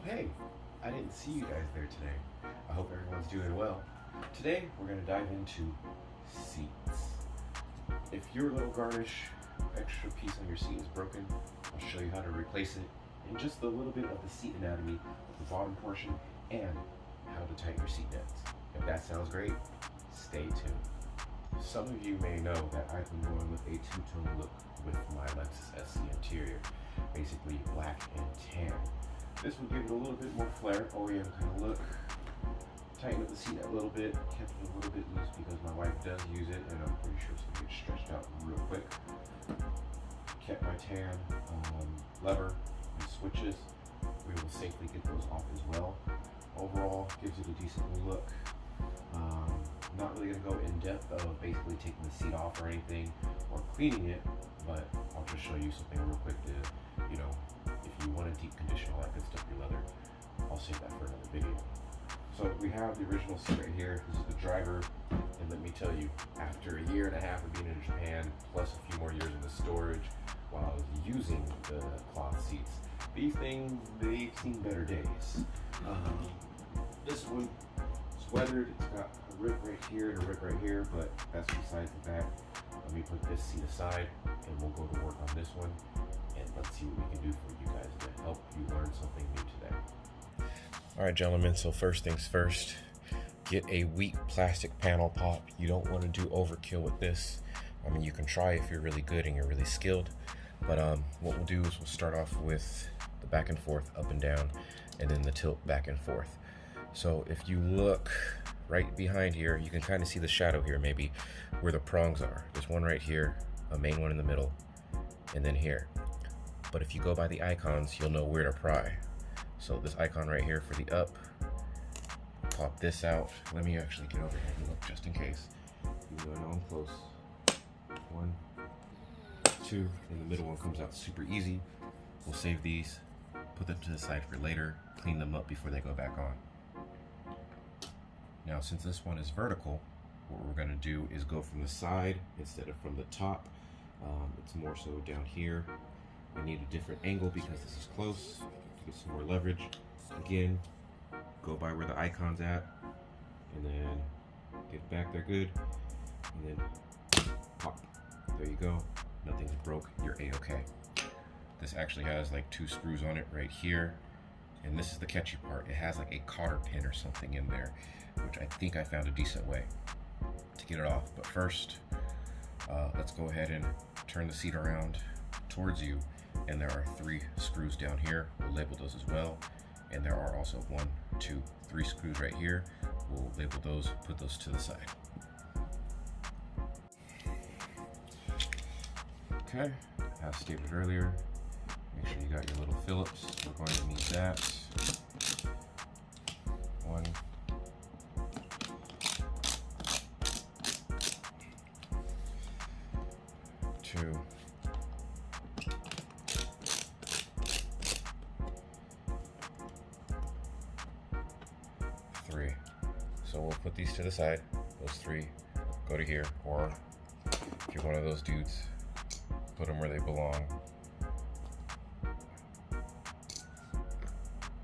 Hey, I didn't see you guys there today. I hope everyone's doing well. Today, we're going to dive into seats. If your little garnish extra piece on your seat is broken, I'll show you how to replace it and just a little bit of the seat anatomy of the bottom portion and how to tighten your seat nets. If that sounds great, stay tuned. Some of you may know that I've been going with a two-tone look with my Lexus SC interior, basically black and tan. This will give it a little bit more flair, OEM kind of look. Tighten up the seat a little bit, kept it a little bit loose because my wife does use it and I'm pretty sure it's going to get stretched out real quick. Kept my tan lever and switches. We will safely get those off as well. Overall, gives it a decent look. Not really going to go in depth of basically taking the seat off or anything or cleaning it, but I'll just show you something real quick to, if you want to deep condition all that good stuff, your leather, I'll save that for another video. So we have the original seat right here. This is the driver, and let me tell you, after a year and a half of being in Japan, plus a few more years in the storage, while I was using the cloth seats, these things, they've seen better days. This one is weathered. It's got a rip right here and a rip right here, but that's besides the fact. Let me put this seat aside, and we'll go to work on this one, and let's see what we can do for you guys to help you learn something new today. All right, gentlemen, so first things first, get a weak plastic panel pop. You don't want to do overkill with this. I mean, you can try if you're really good and you're really skilled, but what we'll do is we'll start off with the back and forth, up and down, and then the tilt back and forth. So if you look right behind here, you can kind of see the shadow here, maybe where the prongs are. There's one right here, a main one in the middle, and then here. But if you go by the icons, you'll know where to pry. So this icon right here for the up, pop this out. Let me actually get over here and look just in case. Even though I know I'm close. 1, 2, and the middle one comes out super easy. We'll save these, put them to the side for later, clean them up before they go back on. Now, since this one is vertical, what we're going to do is go from the side instead of from the top. It's more so down here. I need a different angle because this is close to get some more leverage. Again, go by where the icon's at, and then get back there good, and then pop. There you go. Nothing's broke. You're A-okay. This actually has like 2 screws on it right here. And this is the catchy part. It has like a cotter pin or something in there, which I think I found a decent way to get it off. But first, let's go ahead and turn the seat around towards you. And there are 3 screws down here. We'll label those as well. And there are also 1, 2, 3 screws right here. We'll label those, put those to the side. Okay, as stated earlier, make sure you got your little Phillips. We're going to need that. 1, 2, 3. So we'll put these to the side. Those 3 go to here, or if you're one of those dudes, put them where they belong.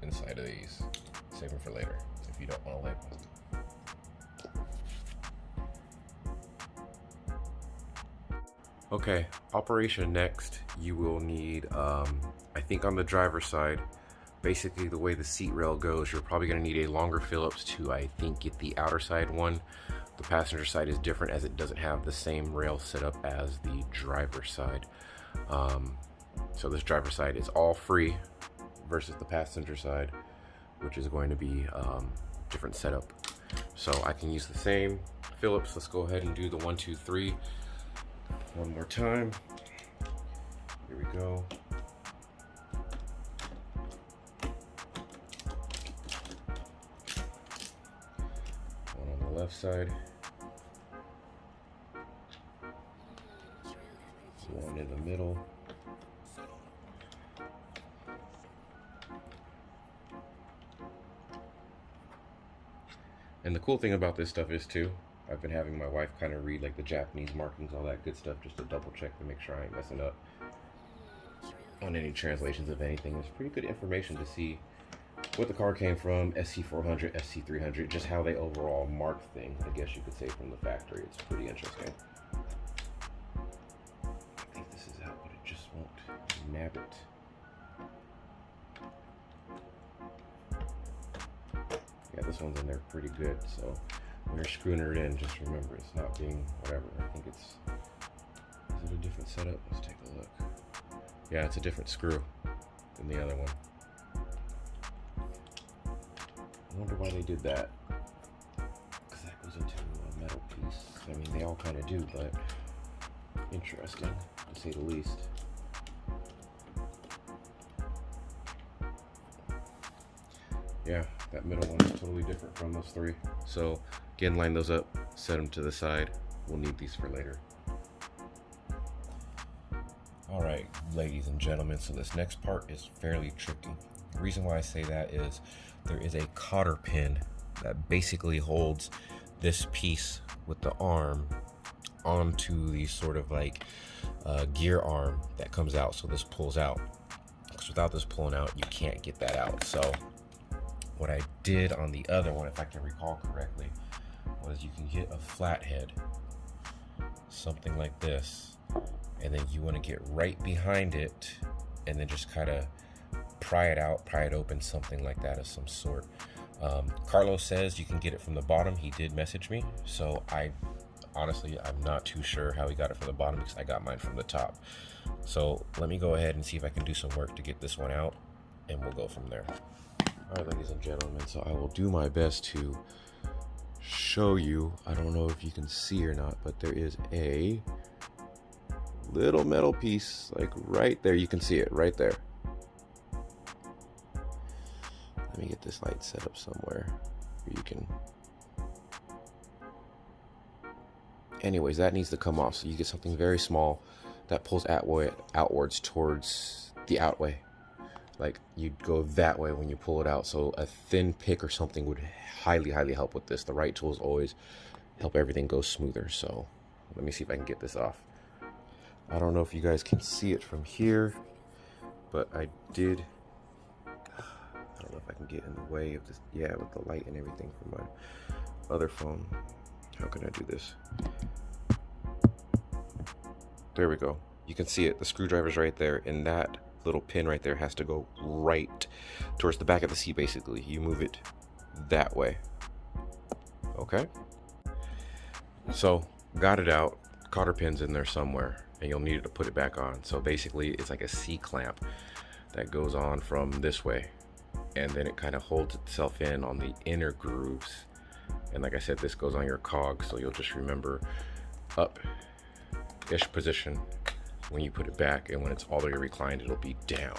Inside of these. Save them for later if you don't want to label them. Okay, operation next, you will need, I think on the driver's side, basically the way the seat rail goes, you're probably going to need a longer Phillips to, I think, get the outer side one. The passenger side is different as it doesn't have the same rail set up as the driver's side. So this driver's side is all free versus the passenger side, which is going to be different setup. So I can use the same Phillips. Let's go ahead and do the 1, 2, 3 one more time. Here we go. One on the left side. One in the middle. And the cool thing about this stuff is too, I've been having my wife kind of read like the Japanese markings, all that good stuff, just to double check to make sure I ain't messing up on any translations of anything. It's pretty good information to see what the car came from, SC400, SC300, just how they overall mark things, I guess you could say, from the factory. It's pretty interesting. I think this is out, but it just won't nab it. Yeah, this one's in there pretty good, so when you're screwing it in, just remember it's not being whatever. I think it's, is it a different setup? Let's take a look. Yeah, it's a different screw than the other one. I wonder why they did that, because that goes into a metal piece. I mean, they all kind of do, but interesting, to say the least. Yeah, that middle one is totally different from those three. So again, line those up, set them to the side. We'll need these for later. All right, ladies and gentlemen, so this next part is fairly tricky. The reason why I say that is there is a cotter pin that basically holds this piece with the arm onto the sort of like gear arm that comes out. So this pulls out, because without this pulling out, you can't get that out. So what I did on the other one, if I can recall correctly, was you can get a flathead, something like this, and then you want to get right behind it and then just kind of pry it out, pry it open, something like that of some sort. Carlos says you can get it from the bottom. He did message me, so honestly, I'm not too sure how he got it from the bottom, because I got mine from the top. So let me go ahead and see if I can do some work to get this one out, and we'll go from there. All right, ladies and gentlemen, so I will do my best to show you. I don't know if you can see or not, but there is a little metal piece, like right there. You can see it right there. Let me get this light set up somewhere where you can. Anyways, that needs to come off. So you get something very small that pulls outwards towards the outway. Like you'd go that way when you pull it out. So a thin pick or something would highly help with this. The right tools always help everything go smoother. So let me see if I can get this off. I don't know if you guys can see it from here, but I did. I don't know if I can get in the way of this. Yeah, with the light and everything from my other phone. How can I do this? There we go. You can see it. The screwdriver's right there, and that little pin right there has to go right towards the back of the seat. Basically, you move it that way. Okay. So got it out. Cotter pin's in there somewhere, and you'll need to put it back on. So basically, it's like a C clamp that goes on from this way, and then it kind of holds itself in on the inner grooves. And like I said, this goes on your cog, so you'll just remember up-ish position when you put it back, and when it's all the way reclined, it'll be down.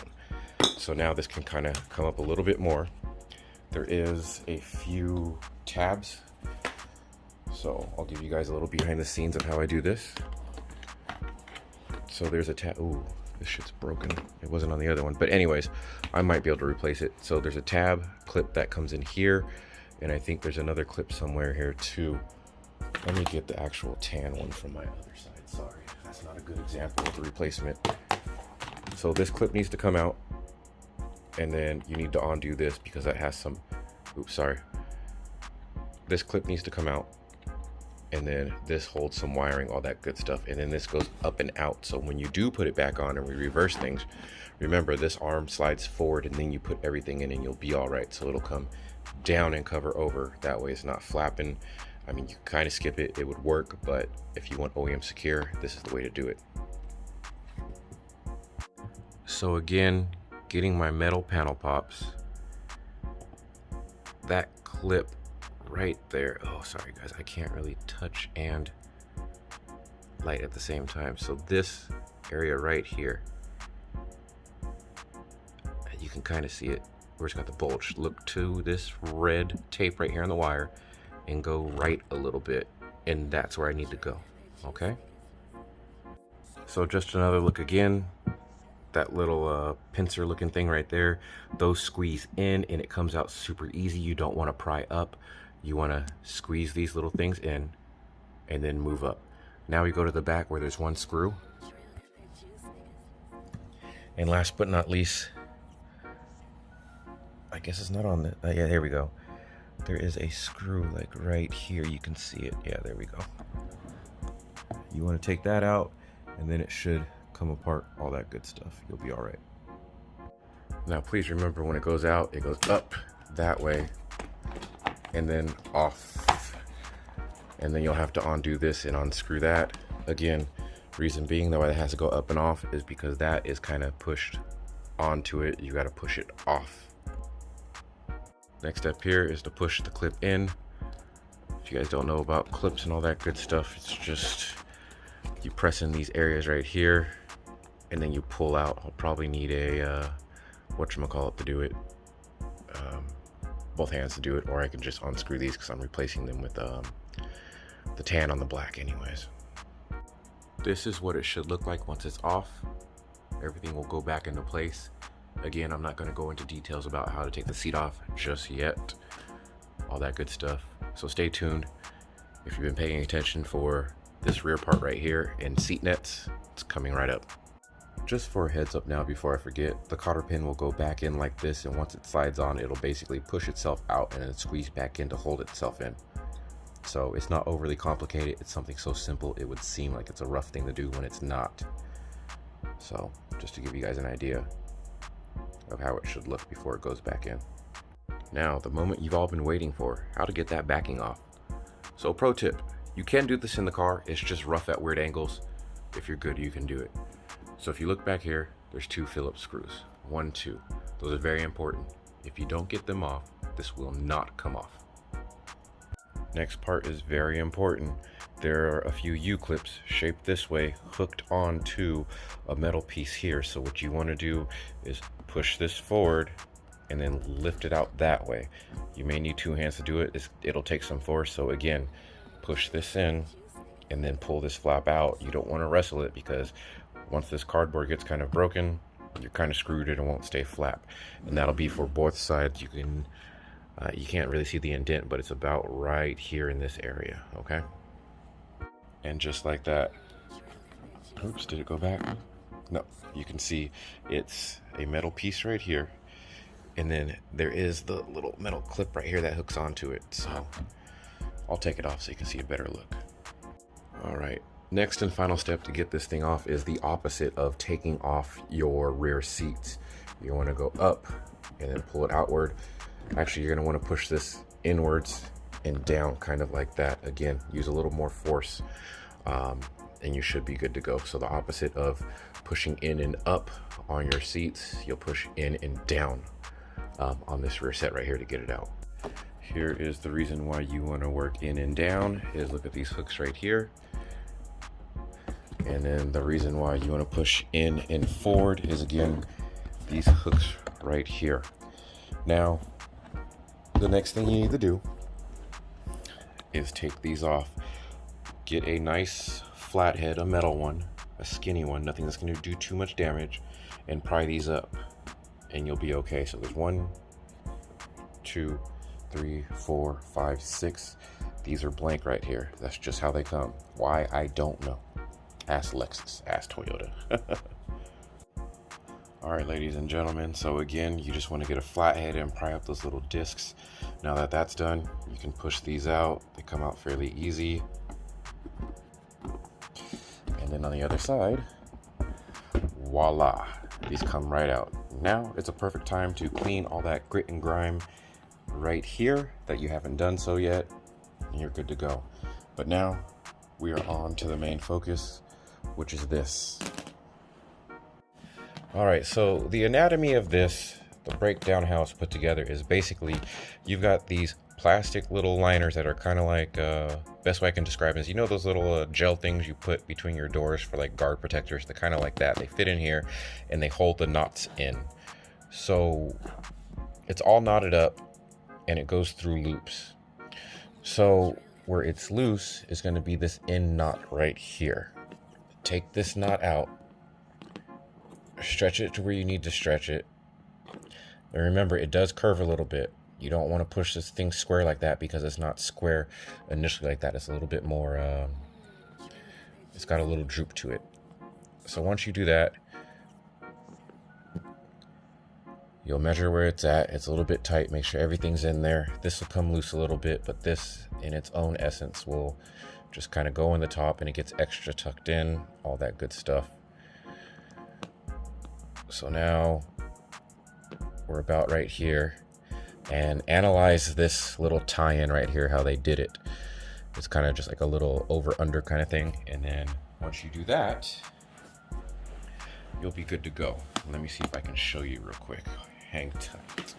So now this can kind of come up a little bit more. There is a few tabs, so I'll give you guys a little behind the scenes of how I do this. So there's a tab. Ooh, this shit's broken. It wasn't on the other one, but anyways, I might be able to replace it. So there's a tab clip that comes in here, and I think there's another clip somewhere here too. Let me get the actual tan one from my other side. Sorry, that's not a good example of the replacement. So this clip needs to come out, and then you need to undo this because that has some, oops, sorry. This clip needs to come out, and then this holds some wiring, all that good stuff, and then this goes up and out. So when you do put it back on and we reverse things, remember this arm slides forward, and then you put everything in and you'll be all right. So it'll come down and cover over. That way it's not flapping. I mean, you kind of skip it, it would work, but if you want OEM secure, this is the way to do it. So again, getting my metal panel pops, that clip right there. Oh, sorry guys, I can't really touch and light at the same time. So this area right here, you can kind of see it where it's got the bulge. Look to this red tape right here on the wire and go right a little bit, and that's where I need to go. Okay, so just another look again. That little pincer looking thing right there, those squeeze in and it comes out super easy. You don't want to pry up, you want to squeeze these little things in and then move up. Now we go to the back where there's one screw, and last but not least, I guess it's not on the, yeah, there we go. There is a screw like right here. You can see it. Yeah, there we go. You want to take that out, and then it should come apart, all that good stuff. You'll be all right. Now, please remember, when it goes out, it goes up that way and then off. And then you'll have to undo this and unscrew that. Again, reason being that why it has to go up and off is because that is kind of pushed onto it. You got to push it off. Next step here is to push the clip in. If you guys don't know about clips and all that good stuff, it's just you press in these areas right here and then you pull out. I'll probably need a whatchamacallit to do it. Both hands to do it, or I can just unscrew these because I'm replacing them with the tan on the black anyways. This is what it should look like once it's off. Everything will go back into place. Again, I'm not going to go into details about how to take the seat off just yet. All that good stuff. So stay tuned. If you've been paying attention for this rear part right here and seat nets, it's coming right up. Just for a heads up now before I forget, the cotter pin will go back in like this, and once it slides on, it'll basically push itself out and then squeeze back in to hold itself in. So it's not overly complicated. It's something so simple it would seem like it's a rough thing to do when it's not. So just to give you guys an idea of how it should look before it goes back in. Now, the moment you've all been waiting for, how to get that backing off. So pro tip, you can do this in the car. It's just rough at weird angles. If you're good, you can do it. So if you look back here, there's 2 Phillips screws, 1, 2. Those are very important. If you don't get them off, this will not come off. Next part is very important. There are a few U-clips shaped this way, hooked onto a metal piece here. So what you want to do is push this forward and then lift it out that way. You may need 2 hands to do it. It'll take some force. So again, push this in and then pull this flap out. You don't want to wrestle it, because once this cardboard gets kind of broken, you're kind of screwed and it won't stay flat. And that'll be for both sides. You can't really see the indent, but it's about right here in this area, okay? And just like that, oops, did it go back? No, you can see it's a metal piece right here. And then there is the little metal clip right here that hooks onto it. So I'll take it off so you can see a better look. All right. Next and final step to get this thing off is the opposite of taking off your rear seats. You want to go up and then pull it outward. Actually, you're going to want to push this inwards and down, kind of like that. Again, use a little more force and you should be good to go. So the opposite of pushing in and up on your seats, you'll push in and down on this rear set right here to get it out. Here is the reason why you want to work in and down is look at these hooks right here. And then the reason why you want to push in and forward is, again, these hooks right here. Now, the next thing you need to do is take these off. Get a nice flathead, a metal one, a skinny one, nothing that's going to do too much damage, and pry these up, and you'll be okay. So there's 1, 2, 3, 4, 5, 6. These are blank right here. That's just how they come. Why? I don't know. Ask Lexus, ask Toyota. All right, ladies and gentlemen, so again, you just want to get a flathead and pry up those little discs. Now that that's done, you can push these out. They come out fairly easy. And then on the other side, voila, these come right out. Now it's a perfect time to clean all that grit and grime right here that you haven't done so yet, and you're good to go. But now we are on to the main focus, which is this. All right, so the anatomy of this, the breakdown how it's put together, is basically you've got these plastic little liners that are kind of like, best way I can describe it is, you know those little gel things you put between your doors for like guard protectors? They're kind of like that. They fit in here and they hold the knots in. So it's all knotted up and it goes through loops. So where it's loose is going to be this end knot right here. Take this knot out, stretch it to where you need to stretch it. And remember, it does curve a little bit. You don't want to push this thing square like that because it's not square initially like that. It's a little bit more, it's got a little droop to it. So once you do that, You'll measure where it's at. It's a little bit tight. Make sure everything's in there. This will come loose a little bit, but this in its own essence will just kind of go in the top and it gets extra tucked in, all that good stuff. So now we're about right here, and analyze this little tie-in right here, how they did it. It's kind of just like a little over-under kind of thing. And then once you do that, you'll be good to go. Let me see if I can show you real quick. Hang tight.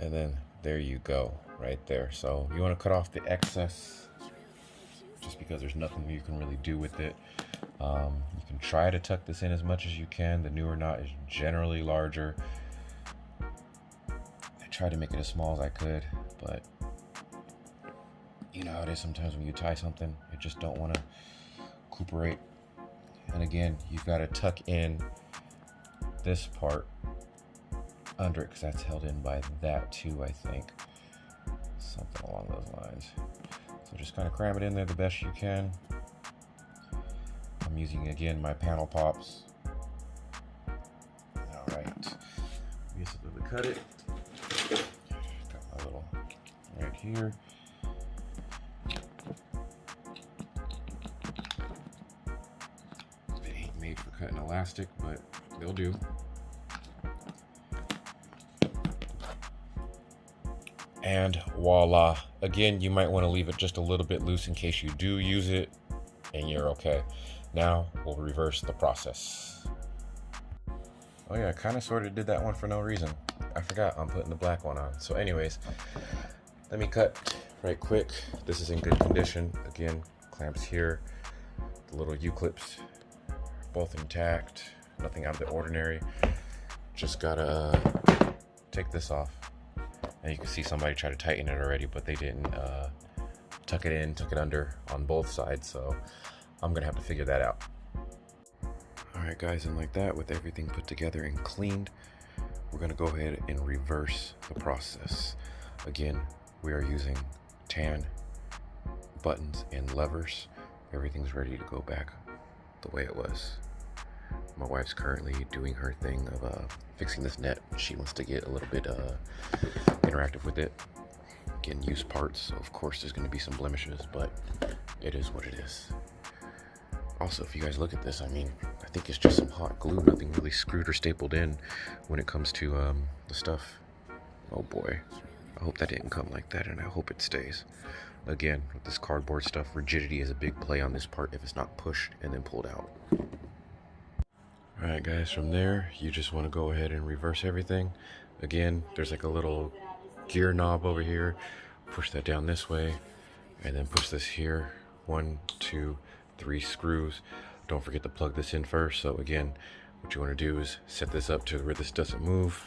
And then there you go, right there. So you want to cut off the excess, just because there's nothing you can really do with it. You can try to tuck this in as much as you can. The newer knot is generally larger. I tried to make it as small as I could, but you know how it is sometimes when you tie something, you just don't want to recuperate. And again, you've got to tuck in this part under it, because that's held in by that too, I think. Something along those lines. So just kind of cram it in there the best you can. I'm using, again, my panel pops. All right. Basically cut it. Got my little right here. They ain't made for cutting elastic, but they'll do. And voila. Again, you might want to leave it just a little bit loose in case you do use it, and you're okay. Now we'll reverse the process. Oh yeah, I kind of sort of did that one for no reason. I forgot I'm putting the black one on. So anyways, let me cut right quick. This is in good condition. Again, clamps here, the little U-clips, both intact, nothing out of the ordinary. Just gotta take this off. And you can see somebody try to tighten it already, but they didn't tuck it in, tuck it under on both sides. So I'm gonna have to figure that out. All right, guys, and like that, with everything put together and cleaned, we're gonna go ahead and reverse the process. Again, we are using tan buttons and levers. Everything's ready to go back the way it was. My wife's currently doing her thing of fixing this net. She wants to get a little bit interactive with it. Again, used parts, so of course there's going to be some blemishes, but it is what it is. Also, if you guys look at this, I mean, I think it's just some hot glue, nothing really screwed or stapled in when it comes to the stuff. Oh boy, I hope that didn't come like that, and I hope it stays. Again, with this cardboard stuff, rigidity is a big play on this part if it's not pushed and then pulled out. Alright guys, from there, you just want to go ahead and reverse everything. Again, there's like a little gear knob over here. Push that down this way, and then push this here. 1, 2, 3 screws. Don't forget to plug this in first. So again, What you want to do is set this up to where this doesn't move.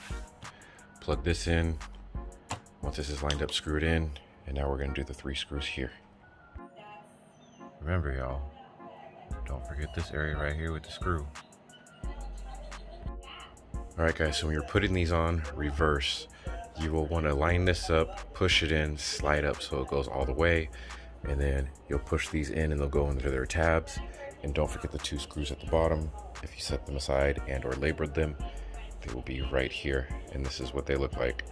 Plug this in. Once this is lined up, screw it in. And now we're going to do the 3 screws here. Remember, y'all, don't forget this area right here with the screw. Alright guys, so when you're putting these on reverse, you will want to line this up, push it in, slide up so it goes all the way, and then you'll push these in and they'll go into their tabs. And don't forget the 2 screws at the bottom. If you set them aside and or labored them, they will be right here, and this is what they look like.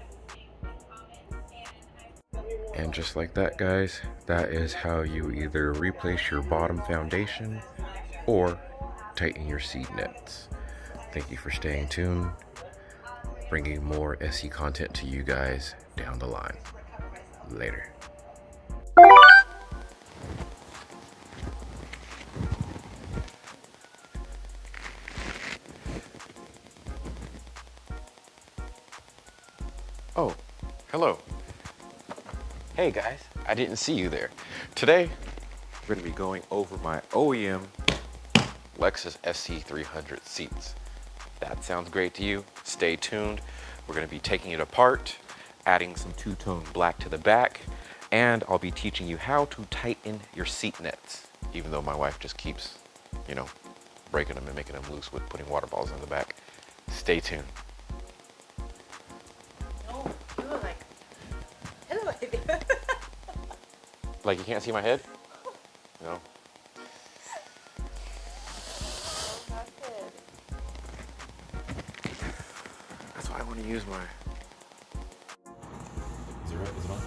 And just like that, guys, that is how you either replace your bottom foundation or tighten your seat nets. Thank you for staying tuned, bringing more SC content to you guys down the line. Later. Oh, hello. Hey guys, I didn't see you there. Today, we're gonna be going over my OEM Lexus SC300 seats. That sounds great to you? Stay tuned. We're gonna be taking it apart, adding some two-tone black to the back, and I'll be teaching you how to tighten your seat nets, even though my wife just keeps, you know, breaking them and making them loose with putting water balls in the back. Stay tuned. Like you can't see my head? No. Oh, that's good. That's why I want to use my... Is it right? Is it on?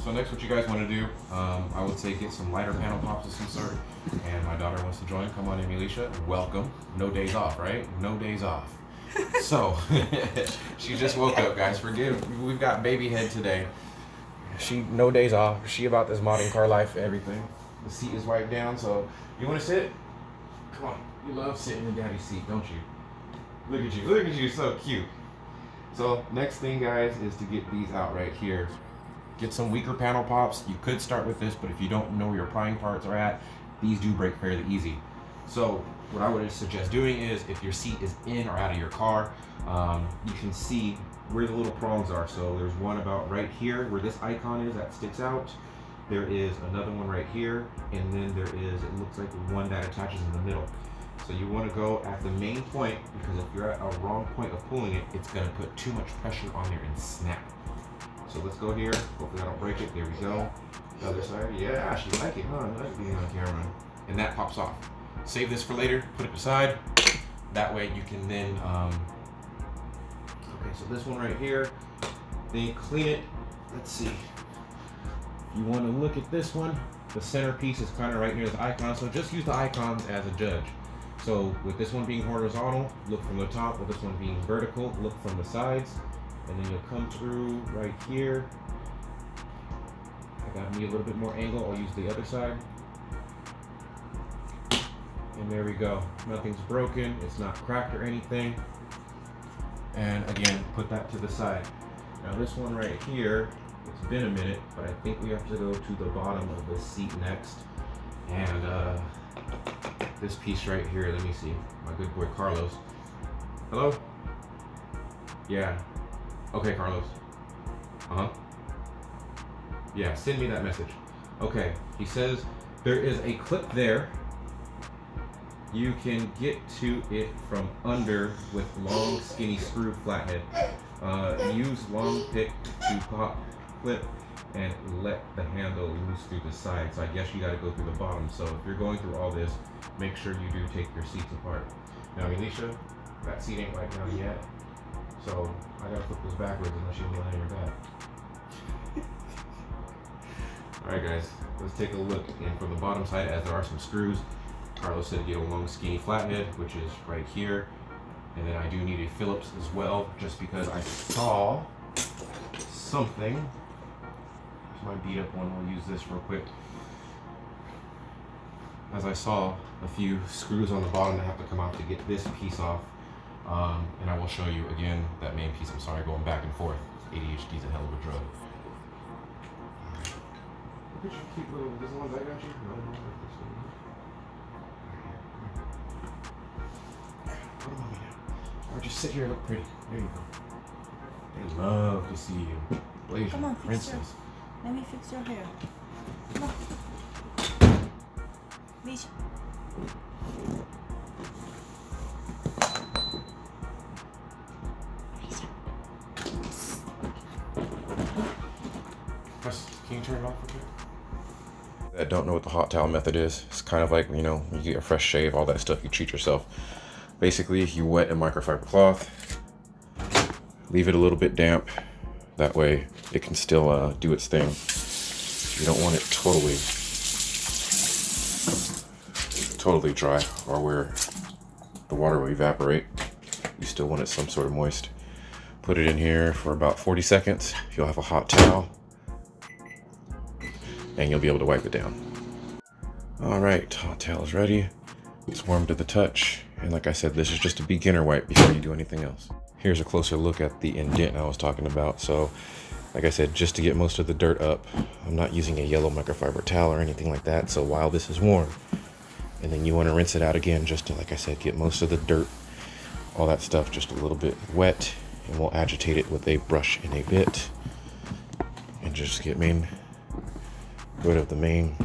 So next what you guys want to do, I would say get some lighter panel pops of some sort. And my daughter wants to join. Come on in, Alicia. Welcome. No days off, right? No days off. So, she just woke up, guys. We've got baby head today. She no days off. She about this modern car life, everything. The seat is wiped down, so you want to sit? Come on. You love sitting in daddy's seat, don't you? Look at you. Look at you. So cute. So next thing, guys, is to get these out right here. Get some weaker panel pops. You could start with this, but if you don't know where your prying parts are at, these do break fairly easy. So what I would suggest doing is, if your seat is in or out of your car, you can see where the little prongs are. So there's one about right here where this icon is that sticks out. There is another one right here, and then there is, it looks like one that attaches in the middle. So you want to go at the main point, because if you're at a wrong point of pulling it, it's going to put too much pressure on there and snap. So let's go here. Hopefully I don't break it. There we go. The other side. Yeah, she like it, huh? I like being on camera. And that pops off. Save this for later. Put it aside. That way you can then, okay, so this one right here, then clean it. Let's see. You want to look at this one. The centerpiece is kind of right near the icon, so just use the icons as a judge. So with this one being horizontal, look from the top. With this one being vertical, look from the sides. And then you'll come through right here. I got me a little bit more angle. I'll use the other side. And there we go. Nothing's broken. It's not cracked or anything. And again, put that to the side. Now this one right here, it's been a minute, but I think we have to go to the bottom of the seat next. And this piece right here, let me see. My good boy Carlos. Hello? Yeah. Okay, Carlos. Yeah, send me that message. Okay, he says there is a clip there. You can get to it from under with long, skinny screw flathead. Use long pick to pop clip and let the handle loose through the side. So I guess you got to go through the bottom. So if you're going through all this, make sure you do take your seats apart. Now, Alicia, that seat ain't wiped down yet. So I gotta flip this backwards unless you want to lay on your back. Alright guys, let's take a look. And from the bottom side, as there are some screws, Carlos said get a long skinny flathead, which is right here. And then I do need a Phillips as well, just because I saw something. Here's my beat up one, we'll use this real quick. As I saw a few screws on the bottom that have to come out to get this piece off. And I will show you again that main piece. I'm sorry, going back and forth. ADHD is a hell of a drug. Look at your cute little, this ones I got you? No, Or just sit here and look pretty. There you go. They love to see you. Blaze Come on, princess. Let me fix your hair. Come on. Misha. Can you turn it off okay? That don't know what the hot towel method is. It's kind of like, you know, you get a fresh shave, all that stuff, you treat yourself. Basically, you wet a microfiber cloth, leave it a little bit damp. That way it can still do its thing. You don't want it totally dry or where the water will evaporate. You still want it some sort of moist. Put it in here for about 40 seconds. You'll have a hot towel and you'll be able to wipe it down. All right, hot towel is ready. It's warm to the touch. And like I said, this is just a beginner wipe before you do anything else. Here's a closer look at the indent I was talking about. So like I said, just to get most of the dirt up, I'm not using a yellow microfiber towel or anything like that. So while this is warm, and then you want to rinse it out again just to, like I said, get most of the dirt, all that stuff just a little bit wet, and we'll agitate it with a brush and a bit and just get rid of the main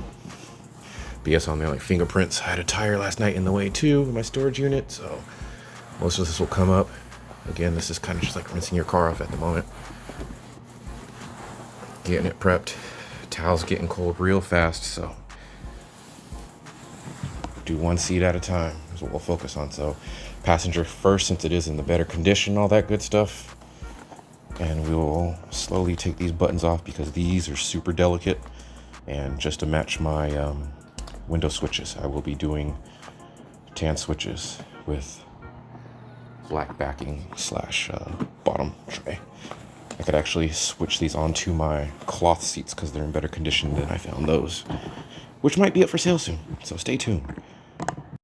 BS on there, like fingerprints. I had a tire last night in the way too in my storage unit, so most of this will come up. Again, this is kind of just like rinsing your car off at the moment. Getting it prepped. Towel's getting cold real fast, so do one seat at a time is what we'll focus on. So passenger first, since it is in the better condition, all that good stuff. And we will slowly take these buttons off because these are super delicate. And just to match my window switches, I will be doing tan switches with black backing slash bottom tray. I could actually switch these onto my cloth seats because they're in better condition than I found those, which might be up for sale soon, so stay tuned.